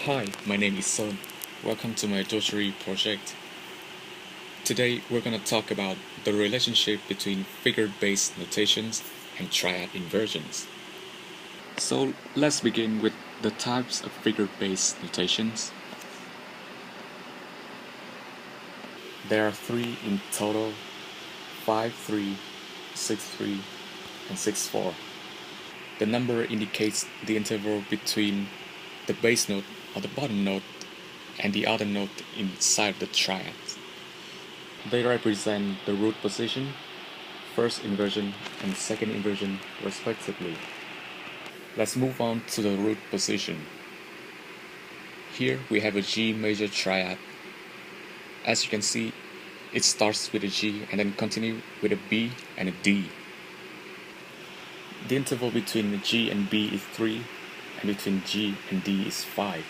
Hi, my name is Son. Welcome to my tertiary project. Today we're going to talk about the relationship between figure-based notations and triad inversions. So let's begin with the types of figure-based notations. There are three in total: 5-3, 6-3, and 6-4. The number indicates the interval between the base note or the bottom note and the other note inside the triad. They represent the root position, first inversion and second inversion respectively. Let's move on to the root position. Here we have a G major triad. As you can see, it starts with a G and then continue with a B and a D. The interval between G and B is 3, and between G and D is 5.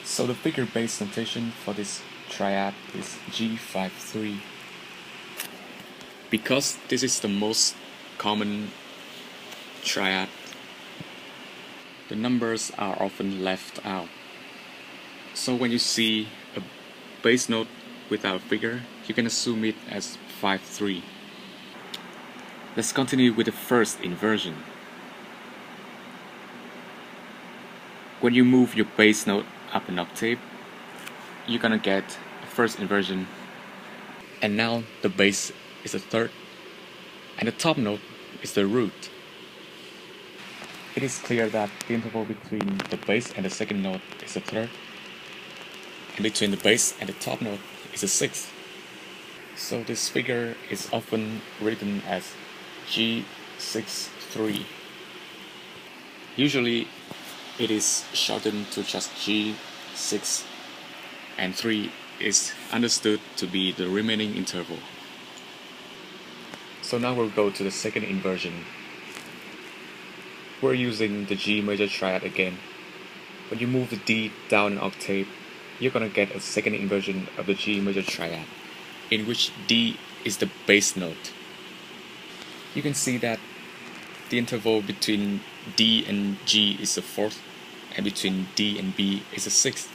So the figure-based notation for this triad is G5-3. Because this is the most common triad, the numbers are often left out. So when you see a bass note without a figure, you can assume it as 5-3. Let's continue with the first inversion. When you move your bass note up an octave, you're gonna get a first inversion, and now the bass is a third, and the top note is the root. It is clear that the interval between the bass and the second note is a third, and between the bass and the top note is a sixth. So this figure is often written as G6-3. Usually it is shortened to just G6, and 3 is understood to be the remaining interval. So now we'll go to the second inversion. We're using the G major triad again. When you move the D down an octave, you're gonna get a second inversion of the G major triad, in which D is the bass note. You can see that the interval between D and G is a fourth, and between D and B is a sixth.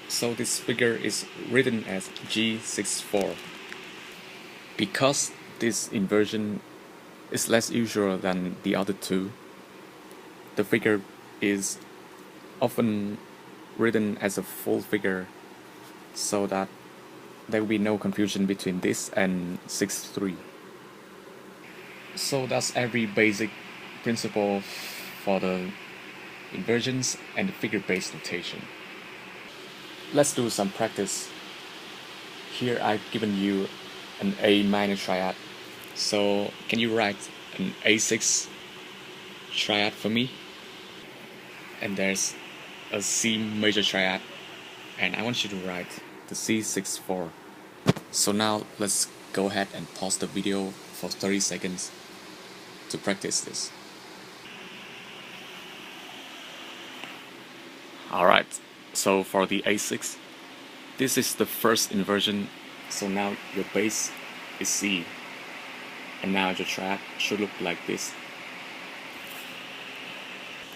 So this figure is written as G6-4. Because this inversion is less usual than the other two, the figure is often written as a full figure, so that there will be no confusion between this and 6-3. So that's every basic principle for the inversions and the figure-based notation. Let's do some practice. Here I've given you an A minor triad, so can you write an A6 triad for me? And there's a C major triad, and I want you to write the C6-4. So now let's go ahead and pause the video for 30 seconds to practice this. Alright, so for the A6, this is the first inversion, so now your bass is C, and now your triad should look like this.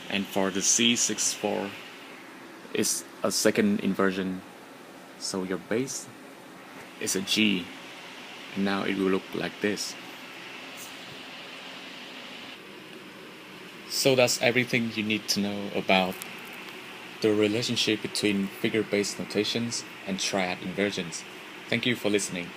And for the C6-4, is a second inversion, so your bass is a G, and now it will look like this. So that's everything you need to know about the relationship between figure-based notations and triad inversions. Thank you for listening.